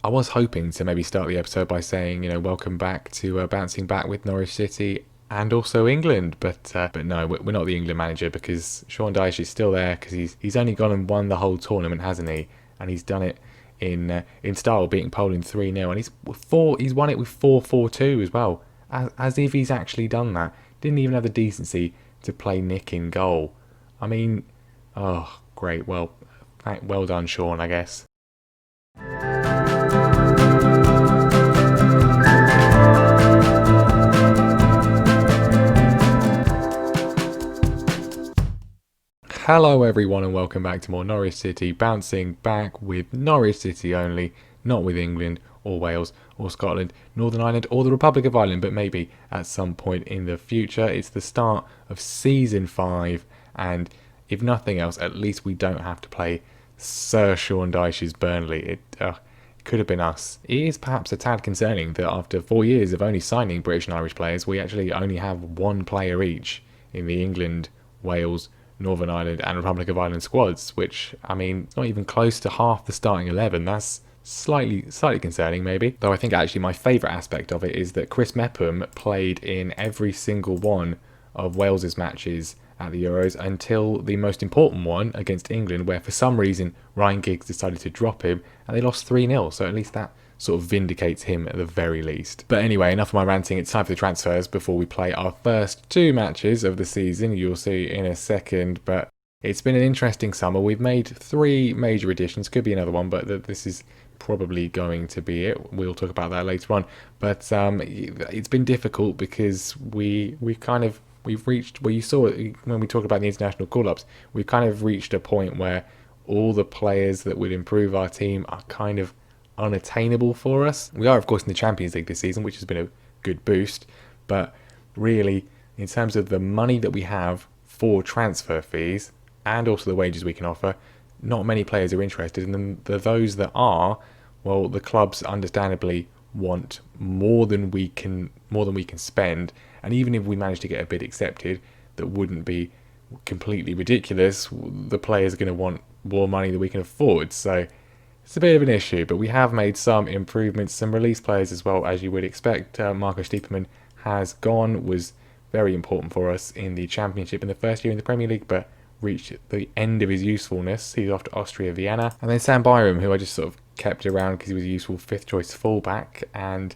I was hoping to maybe start the episode by saying, welcome back to Bouncing Back with Norwich City and also England, but no, we're not the England manager because Sean Dyche is still there because he's only gone and won the whole tournament, hasn't he? And he's done it in style, beating Poland 3-0, and he's won it with 4-4-2 as well, as if he's actually done that. Didn't even have the decency to play Nick in goal. I mean, oh, great. Well done, Sean, I guess. Hello everyone and welcome back to more Norwich City, bouncing back with Norwich City only, not with England or Wales or Scotland, Northern Ireland or the Republic of Ireland, but maybe at some point in the future. It's the start of Season 5 and if nothing else, at least we don't have to play Sir Sean Dyche's Burnley. It could have been us. It is perhaps a tad concerning that after 4 years of only signing British and Irish players, we actually only have one player each in the England, Wales, Northern Ireland and Republic of Ireland squads, which, I mean, it's not even close to half the starting 11. That's slightly concerning maybe. Though I think actually my favourite aspect of it is that Chris Mepham played in every single one of Wales's matches at the Euros until the most important one against England, where for some reason Ryan Giggs decided to drop him and they lost 3-0, so at least that sort of vindicates him at the very least. But anyway, enough of my ranting. It's time for the transfers before we play our first two matches of the season. You'll see in a second, but it's been an interesting summer. We've made 3 major additions, could be another one, but this is probably going to be it. We'll talk about that later on. But it's been difficult because we've reached, well, you saw it when we talked about the international call-ups, we've kind of reached a point where all the players that would improve our team are kind of unattainable for us. We are of course in the Champions League this season, which has been a good boost, but really in terms of the money that we have for transfer fees and also the wages we can offer, not many players are interested, and those that are, well, the clubs understandably want more than we can spend, and even if we manage to get a bid accepted that wouldn't be completely ridiculous, the players are going to want more money than we can afford. So it's a bit of an issue, but we have made some improvements, some release players as well, as you would expect. Marco Stiepermann has gone, was very important for us in the Championship in the first year in the Premier League, but reached the end of his usefulness. He's off to Austria Vienna. And then Sam Byram, who I just sort of kept around because he was a useful 5th choice fullback and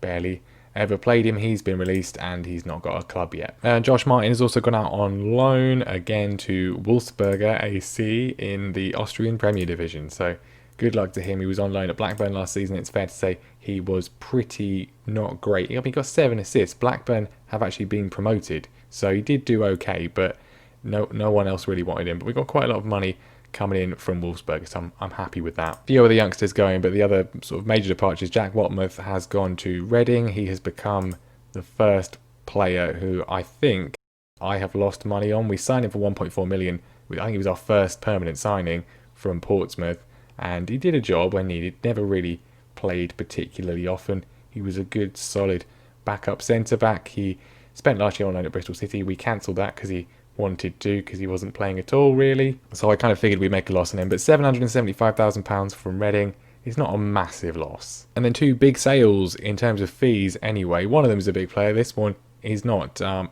barely ever played him. He's been released and he's not got a club yet. Josh Martin has also gone out on loan again to Wolfsberger AC in the Austrian Premier Division. So good luck to him. He was on loan at Blackburn last season. It's fair to say he was pretty not great. He got 7 assists. Blackburn have actually been promoted, so he did do okay, but no one else really wanted him. But we got quite a lot of money coming in from Wolfsburg, so I'm happy with that. A few other youngsters going, but the other sort of major departures, Jack Watmouth has gone to Reading. He has become the first player who I think I have lost money on. We signed him for 1.4 million. I think he was our first permanent signing from Portsmouth, and he did a job when needed. Never really played particularly often. He was a good, solid backup centre-back. He spent last year on loan at Bristol City. We cancelled that because he wanted to, because he wasn't playing at all, really. So I kind of figured we'd make a loss on him. But £775,000 from Reading is not a massive loss. And then 2 big sales in terms of fees anyway. One of them is a big player. This one is not. I'm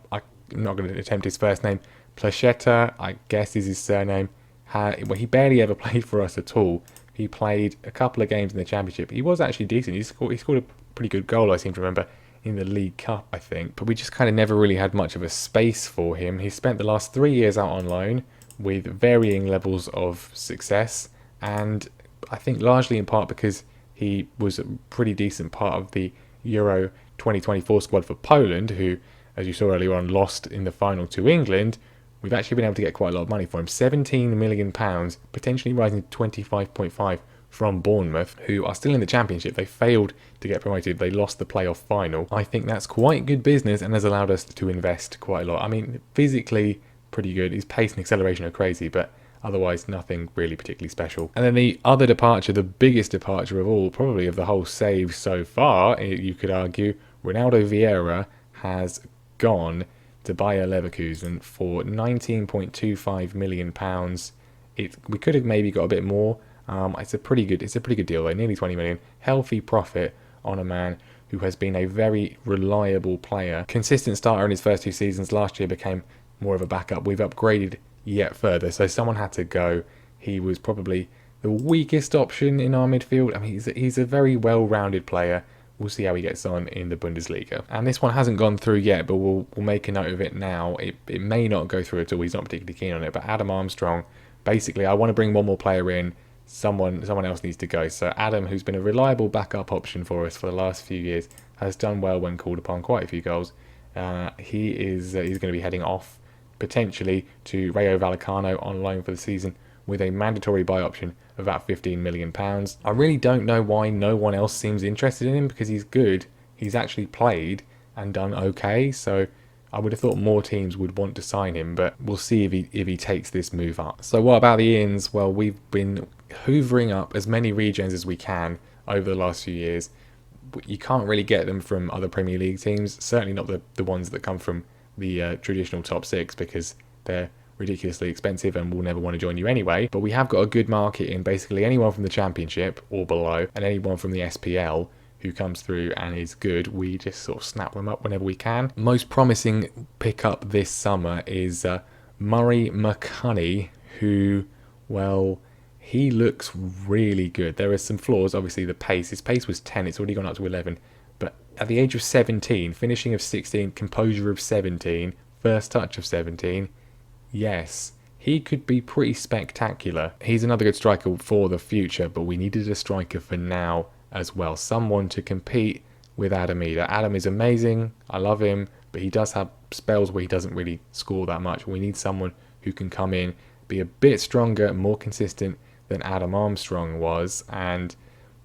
not going to attempt his first name. Placheta, I guess, is his surname. He barely ever played for us at all. He played a couple of games in the Championship. He was actually decent. He scored a pretty good goal, I seem to remember, in the League Cup, I think. But we just kind of never really had much of a space for him. He spent the last 3 years out on loan with varying levels of success, and I think largely in part because he was a pretty decent part of the Euro 2024 squad for Poland, who, as you saw earlier on, lost in the final to England. We've actually been able to get quite a lot of money for him. £17 million, potentially rising to 25.5 from Bournemouth, who are still in the Championship. They failed to get promoted. They lost the playoff final. I think that's quite good business and has allowed us to invest quite a lot. I mean, physically pretty good. His pace and acceleration are crazy, but otherwise nothing really particularly special. And then the other departure, the biggest departure of all, probably of the whole save so far, you could argue, Ronaldo Vieira has gone to Bayer Leverkusen for £19.25 million. We could have maybe got a bit more. It's a pretty good deal though. Nearly 20 million, healthy profit on a man who has been a very reliable player, consistent starter in his first 2 seasons. Last year became more of a backup. We've upgraded yet further, so someone had to go. He was probably the weakest option in our midfield. I mean, he's a very well-rounded player. We'll see how he gets on in the Bundesliga. And this one hasn't gone through yet, but we'll make a note of it now. It may not go through at all. He's not particularly keen on it. But Adam Armstrong, basically, I want to bring one more player in. Someone else needs to go. So Adam, who's been a reliable backup option for us for the last few years, has done well when called upon, quite a few goals. He's going to be heading off potentially to Rayo Vallecano on loan for the season with a mandatory buy option of about £15 million. I really don't know why no one else seems interested in him, because he's good. He's actually played and done okay, so I would have thought more teams would want to sign him, but we'll see if he takes this move up. So what about the Ians? Well, we've been hoovering up as many regens as we can over the last few years. You can't really get them from other Premier League teams, certainly not the ones that come from the traditional top six, because they're ridiculously expensive and will never want to join you anyway. But we have got a good market in basically anyone from the Championship or below, and anyone from the SPL who comes through and is good. We just sort of snap them up whenever we can. Most promising pickup this summer is Murray McCunny, who, well, he looks really good. There are some flaws, obviously the pace. His pace was 10, it's already gone up to 11. But at the age of 17, finishing of 16, composure of 17, first touch of 17, yes, he could be pretty spectacular. He's another good striker for the future, but we needed a striker for now as well. Someone to compete with Adam either. Adam is amazing, I love him, but he does have spells where he doesn't really score that much. We need someone who can come in, be a bit stronger, more consistent than Adam Armstrong was, and,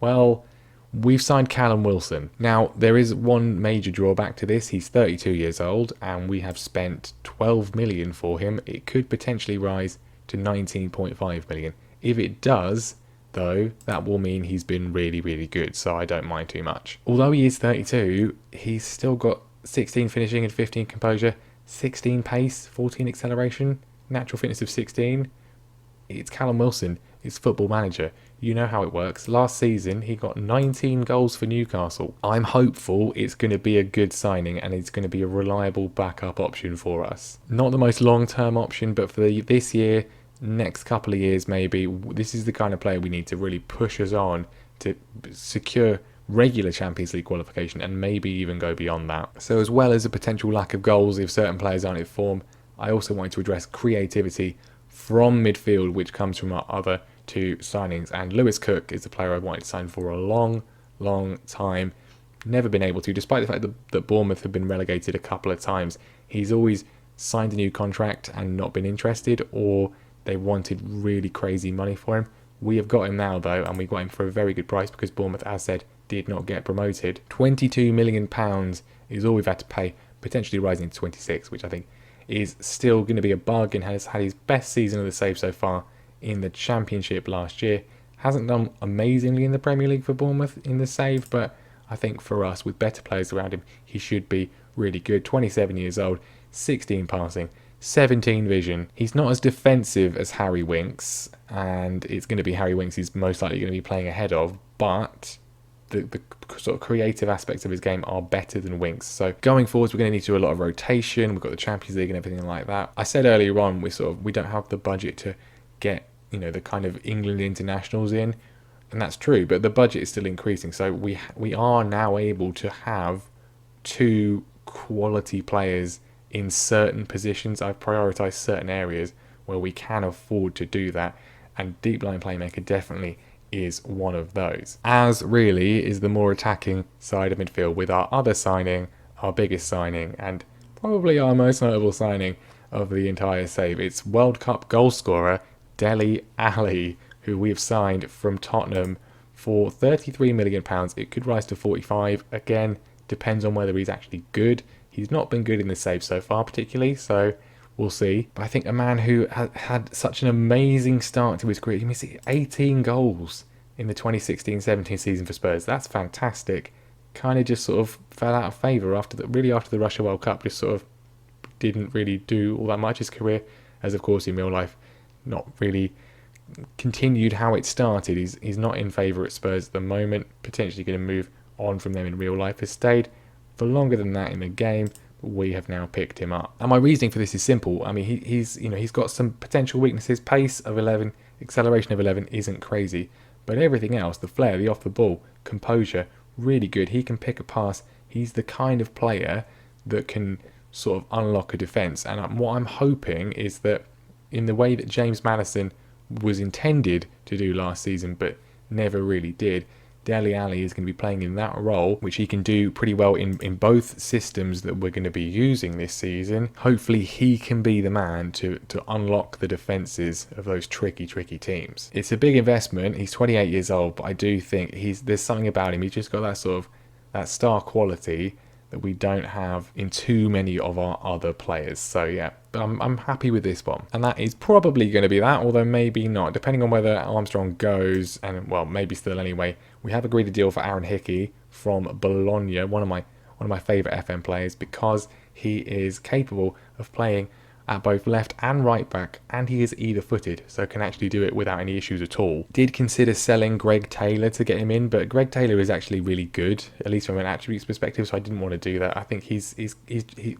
well, we've signed Callum Wilson. Now, there is one major drawback to this. He's 32 years old, and we have spent 12 million for him. It could potentially rise to 19.5 million. If it does, though, that will mean he's been really, really good, so I don't mind too much. Although he is 32, he's still got 16 finishing and 15 composure, 16 pace, 14 acceleration, natural fitness of 16. It's Callum Wilson. It's Football Manager. You know how it works. Last season, he got 19 goals for Newcastle. I'm hopeful it's going to be a good signing and it's going to be a reliable backup option for us. Not the most long-term option, but for this year, next couple of years maybe, this is the kind of player we need to really push us on to secure regular Champions League qualification and maybe even go beyond that. So as well as a potential lack of goals if certain players aren't in form, I also wanted to address creativity from midfield, which comes from our other two signings. And Lewis Cook is the player I wanted to sign for a long time. Never been able to, despite the fact that Bournemouth have been relegated a couple of times. He's always signed a new contract and not been interested, or they wanted really crazy money for him. We have got him now though, and we got him for a very good price because Bournemouth, as said, did not get promoted. £22 million is all we've had to pay, potentially rising to 26, which I think is still going to be a bargain. Has had his best season of the save so far in the Championship last year. Hasn't done amazingly in the Premier League for Bournemouth in the save, but I think for us, with better players around him, he should be really good. 27 years old, 16 passing, 17 vision. He's not as defensive as Harry Winks, and it's going to be Harry Winks he's most likely going to be playing ahead of, but the sort of creative aspects of his game are better than Winks. So going forwards, we're going to need to do a lot of rotation. We've got the Champions League and everything like that. I said earlier on, we don't have the budget to get, the kind of England internationals in, and that's true, but the budget is still increasing. So we are now able to have two quality players in certain positions. I've prioritised certain areas where we can afford to do that, and deep line playmaker definitely is one of those, as really is the more attacking side of midfield, with our other signing, our biggest signing, and probably our most notable signing of the entire save. It's World Cup goal scorer Dele Alli, who we have signed from Tottenham for £33 million. It could rise to 45. Again, depends on whether he's actually good. He's not been good in the save so far particularly, so we'll see. But I think a man who had such an amazing start to his career, he missed 18 goals in the 2016-17 season for Spurs. That's fantastic. Kind of just sort of fell out of favour after the Russia World Cup. Just sort of didn't really do all that much. His career, as of course in real life, not really continued how it started. He's not in favour at Spurs at the moment, potentially going to move on from them in real life. Has stayed for longer than that in the game, but we have now picked him up. And my reasoning for this is simple. I mean, he's got some potential weaknesses. Pace of 11, acceleration of 11 isn't crazy, but everything else, the flair, the off the ball, composure, really good. He can pick a pass. He's the kind of player that can sort of unlock a defence. And what I'm hoping is that in the way that James Maddison was intended to do last season but never really did, Dele Alli is going to be playing in that role, which he can do pretty well in both systems that we're going to be using this season. Hopefully he can be the man to unlock the defences of those tricky teams. It's a big investment. He's 28 years old, but I do think there's something about him. He's just got that sort of that star quality that we don't have in too many of our other players. So yeah, I'm happy with this one. And that is probably going to be that, although maybe not, depending on whether Armstrong goes, and well, maybe still anyway. We have agreed a deal for Aaron Hickey from Bologna, one of my favourite FM players, because he is capable of playing at both left and right back, and he is either footed, so can actually do it without any issues at all. Did consider selling Greg Taylor to get him in, but Greg Taylor is actually really good, at least from an attributes perspective, so I didn't want to do that. I think he's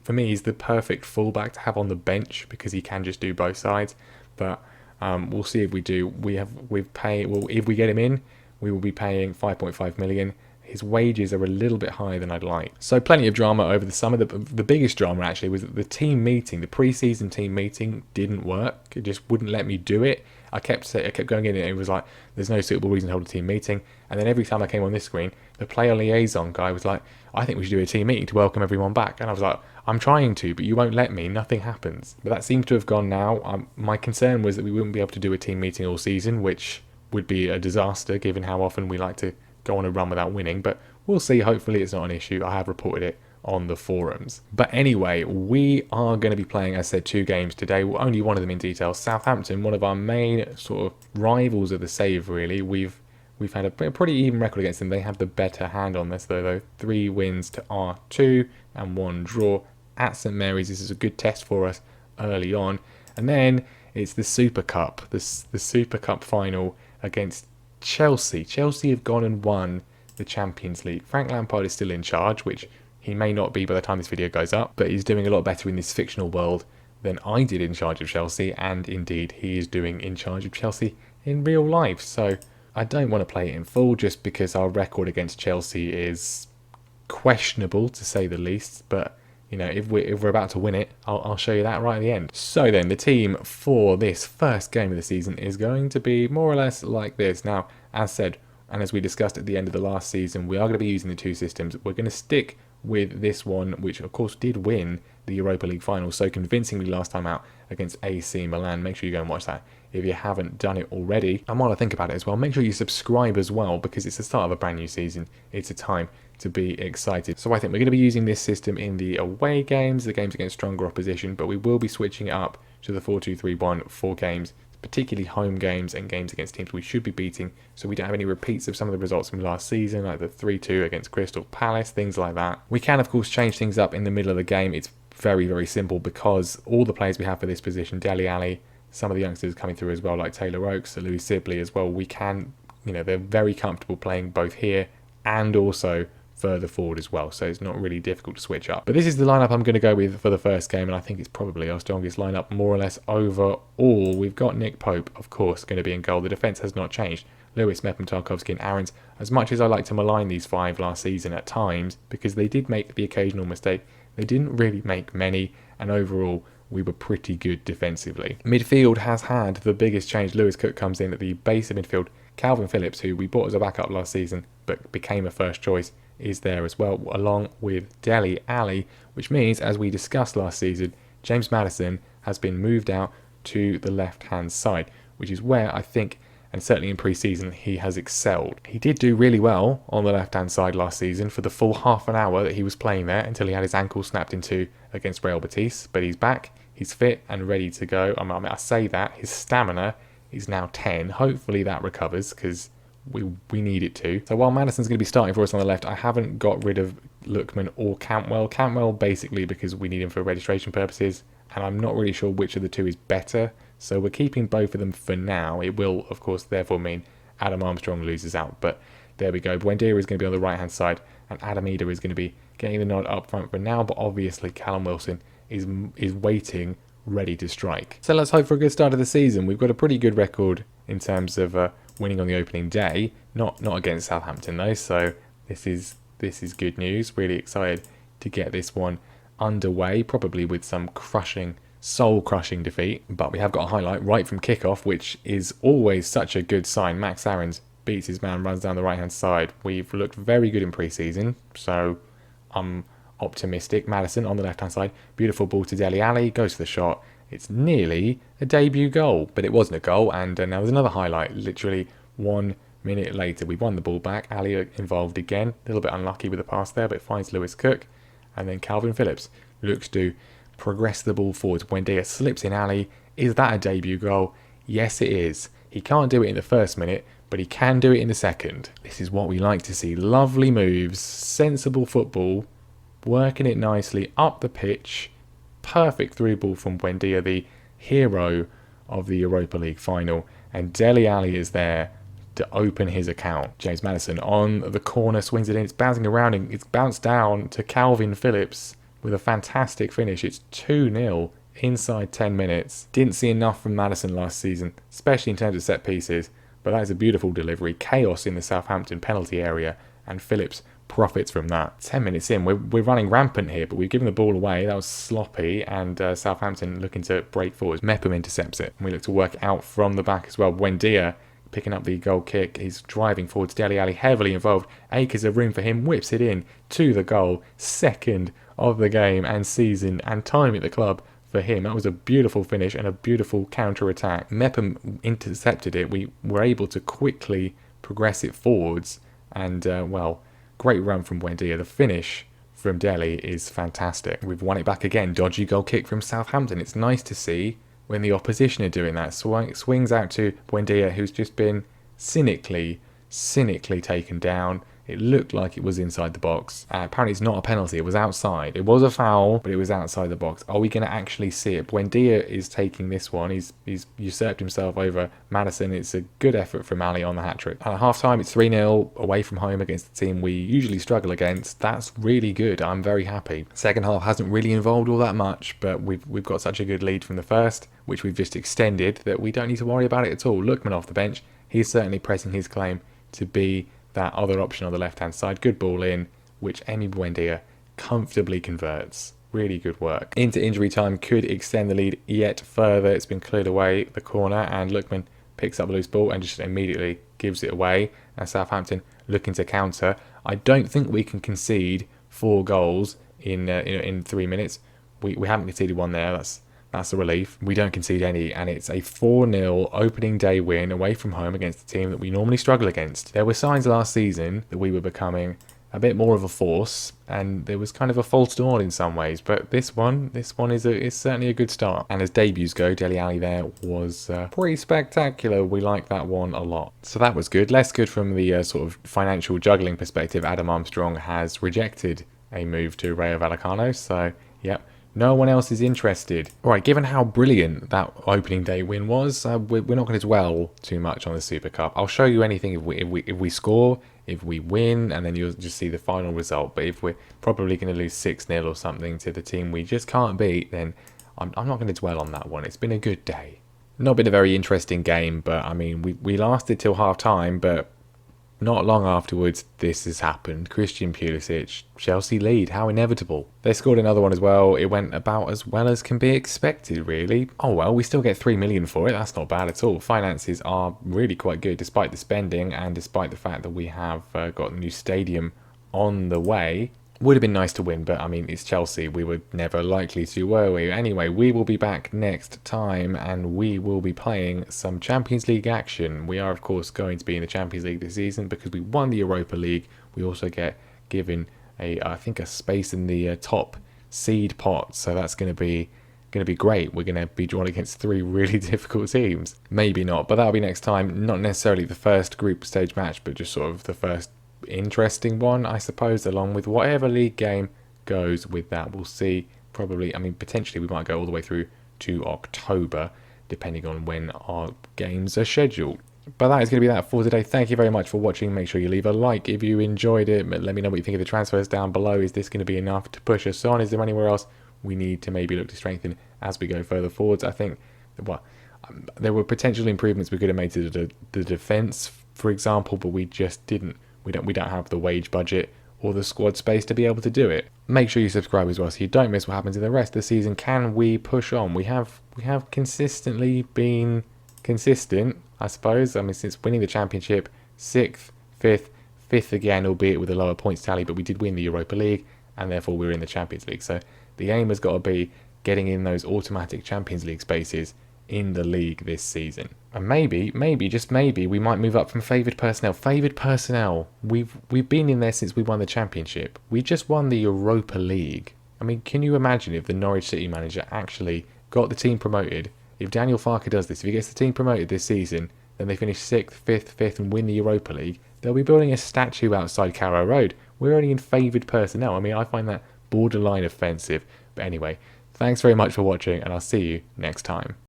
for me, he's the perfect fullback to have on the bench because he can just do both sides. But we'll see if we do. If we get him in, we will be paying 5.5 million. His wages are a little bit higher than I'd like. So plenty of drama over the summer. The biggest drama actually was that the team meeting, the pre-season team meeting, didn't work. It just wouldn't let me do it. I kept going in and it was like, there's no suitable reason to hold a team meeting. And then every time I came on this screen, the player liaison guy was like, I think we should do a team meeting to welcome everyone back. And I was like, I'm trying to, but you won't let me. Nothing happens. But that seems to have gone now. My concern was that we wouldn't be able to do a team meeting all season, which would be a disaster given how often we like to go on a run without winning, but we'll see. Hopefully it's not an issue. I have reported it on the forums. But anyway, we are going to be playing, as I said, 2 games today. Only one of them in detail. Southampton, one of our main sort of rivals of the save, really. We've had a pretty even record against them. They have the better hand on this, though. 3 wins to our 2 and 1 draw at St Mary's. This is a good test for us early on. And then it's the Super Cup, the Super Cup final against Chelsea. Chelsea have gone and won the Champions League. Frank Lampard is still in charge, which he may not be by the time this video goes up, but he's doing a lot better in this fictional world than I did in charge of Chelsea, and indeed he is doing in charge of Chelsea in real life. So I don't want to play it in full just because our record against Chelsea is questionable to say the least, but you know, if we're about to win it, I'll show you that right at the end. So then, the team for this first game of the season is going to be more or less like this. Now, as said, and as we discussed at the end of the last season, we are going to be using the 2 systems. We're going to stick with this one, which of course did win the Europa League final so convincingly last time out against AC Milan. Make sure you go and watch that if you haven't done it already. And while I think about it as well, make sure you subscribe as well, because it's the start of a brand new season. It's a time to be excited. So I think we're going to be using this system in the away games, the games against stronger opposition, but we will be switching it up to the 4-2-3-1 for games, particularly home games and games against teams we should be beating, so we don't have any repeats of some of the results from last season, like the 3-2 against Crystal Palace, things like that. We can of course change things up in the middle of the game. It's very, very simple because all the players we have for this position, Dele Alli, some of the youngsters coming through as well, like Taylor Oakes, Louis Sibley as well, we can, they're very comfortable playing both here and also further forward as well, so it's not really difficult to switch up. But this is the lineup I'm going to go with for the first game, and I think it's probably our strongest lineup more or less overall. We've got Nick Pope, of course, going to be in goal. The defence has not changed. Lewis, Mepham, Tarkowski and Aarons. As much as I like to malign these 5 last season at times, because they did make the occasional mistake, they didn't really make many, and overall we were pretty good defensively. Midfield has had the biggest change. Lewis Cook comes in at the base of midfield. Calvin Phillips, who we bought as a backup last season but became a first choice, is there as well, along with Dele Alli, which means, as we discussed last season, James Maddison has been moved out to the left-hand side, which is where I think, and certainly in pre-season, he has excelled. He did do really well on the left-hand side last season for the full half an hour that he was playing there until he had his ankle snapped in 2 against Real Betis, but he's back, he's fit and ready to go. I say that, his stamina is now 10. Hopefully that recovers, because we need it to. So while Maddison's going to be starting for us on the left, I haven't got rid of Lookman or Cantwell. Cantwell basically because we need him for registration purposes, and I'm not really sure which of the 2 is better. So we're keeping both of them for now. It will, of course, therefore mean Adam Armstrong loses out. But there we go. Buendia is going to be on the right-hand side, and Adam Eder is going to be getting the nod up front for now. But obviously, Callum Wilson is waiting, ready to strike. So let's hope for a good start of the season. We've got a pretty good record in terms of winning on the opening day. Not against Southampton, though. So this is good news. Really excited to get this one underway, probably with some soul-crushing defeat. But we have got a highlight right from kickoff, which is always such a good sign. Max Aarons beats his man, runs down the right-hand side. We've looked very good in pre-season, so I'm optimistic. Maddison on the left-hand side. Beautiful ball to Dele Alli. Goes for the shot. It's nearly a debut goal, but it wasn't a goal. And now there's another highlight. Literally 1 minute later, we won the ball back. Ali involved again. A little bit unlucky with the pass there, but finds Lewis Cook. And then Calvin Phillips looks to progress the ball forward. Buendia slips in Ali. Is that a debut goal? Yes, it is. He can't do it in the first minute, but he can do it in the second. This is what we like to see. Lovely moves, sensible football, working it nicely up the pitch. Perfect through ball from Buendia, the hero of the Europa League final. And Dele Alli is there to open his account. James Maddison on the corner, swings it in. It's bouncing around and it's bounced down to Calvin Phillips with a fantastic finish. It's 2-0 inside 10 minutes. Didn't see enough from Maddison last season, especially in terms of set pieces. But that is a beautiful delivery. Chaos in the Southampton penalty area, and Phillips profits from that. 10 minutes in, we're running rampant here, but we've given the ball away. That was sloppy, and Southampton looking to break forward. Mepham intercepts it, and we look to work out from the back as well. Buendia picking up the goal kick. He's driving forwards. Dele Alli heavily involved. Acres of room for him. Whips it in to the goal. Second of the game and season and time at the club for him. That was a beautiful finish and a beautiful counter-attack. Mepham intercepted it. We were able to quickly progress it forwards. And, great run from Buendia. The finish from Dele is fantastic. We've won it back again. Dodgy goal kick from Southampton. It's nice to see when the opposition are doing that. Swings out to Buendia, who's just been cynically taken down. It looked like it was inside the box. Apparently it's not a penalty, it was outside. It was a foul, but it was outside the box. Are we going to actually see it? Buendia is taking this one. He's usurped himself over Maddison. It's a good effort from Ali on the hat-trick. At half-time, it's 3-0 away from home against the team we usually struggle against. That's really good. I'm very happy. Second half hasn't really involved all that much, but we've got such a good lead from the first, which we've just extended, that we don't need to worry about it at all. Lookman off the bench. He's certainly pressing his claim to be that other option on the left-hand side. Good ball in, which Emi Buendia comfortably converts. Really good work. Into injury time, could extend the lead yet further. It's been cleared away the corner, and Lookman picks up the loose ball and just immediately gives it away. And Southampton looking to counter. I don't think we can concede 4 goals in 3 minutes. We haven't conceded one there. That's a relief. We don't concede any, and it's a 4-0 opening day win away from home against a team that we normally struggle against. There were signs last season that we were becoming a bit more of a force, and there was kind of a false dawn in some ways, but this one is certainly a good start. And as debuts go, Dele Alli there was pretty spectacular. We like that one a lot. So that was good. Less good from the sort of financial juggling perspective. Adam Armstrong has rejected a move to Rayo Vallecano, so yep. No one else is interested. Alright, given how brilliant that opening day win was, we're not going to dwell too much on the Super Cup. I'll show you anything if we score, if we win, and then you'll just see the final result. But if we're probably going to lose 6-0 or something to the team we just can't beat, then I'm not going to dwell on that one. It's been a good day. Not been a very interesting game, but I mean, we lasted till half-time, but not long afterwards, this has happened. Christian Pulisic, Chelsea lead. How inevitable. They scored another one as well. It went about as well as can be expected, really. Oh well, we still get 3 million for it. That's not bad at all. Finances are really quite good, despite the spending and despite the fact that we have got a new stadium on the way. Would have been nice to win, but I mean, it's Chelsea. We were never likely to, were we? Anyway, we will be back next time, and we will be playing some Champions League action. We are, of course, going to be in the Champions League this season because we won the Europa League. We also get given I think a space in the top seed pot, so that's going to be great. We're going to be drawn against 3 really difficult teams. Maybe not, but that'll be next time. Not necessarily the first group stage match, but just sort of the first interesting one, I suppose, along with whatever league game goes with that. We'll see. Probably, I mean, potentially we might go all the way through to October. depending on when our games are scheduled. But that is going to be that for today. Thank you very much for watching. Make sure you leave a like if you enjoyed it. But let me know what you think of the transfers down below. Is this going to be enough to push us on? Is there anywhere else we need to maybe look to strengthen as we go further forwards? I think, well, there were potential improvements we could have made to the defence, for example, but we just didn't. We don't have the wage budget or the squad space to be able to do it. Make sure you subscribe as well so you don't miss what happens in the rest of the season. Can we push on? We have consistently been consistent, I suppose. I mean, since winning the championship, 6th, 5th again, albeit with a lower points tally, but we did win the Europa League and therefore we're in the Champions League. So the aim has got to be getting in those automatic Champions League spaces in the league this season. And maybe, just maybe, we might move up from favoured personnel. Favoured personnel, we've been in there since we won the championship. We just won the Europa League. I mean, can you imagine if the Norwich City manager actually got the team promoted? If Daniel Farke does this, if he gets the team promoted this season, then they finish 6th, 5th and win the Europa League, they'll be building a statue outside Carrow Road. We're only in favoured personnel. I mean, I find that borderline offensive. But anyway, thanks very much for watching and I'll see you next time.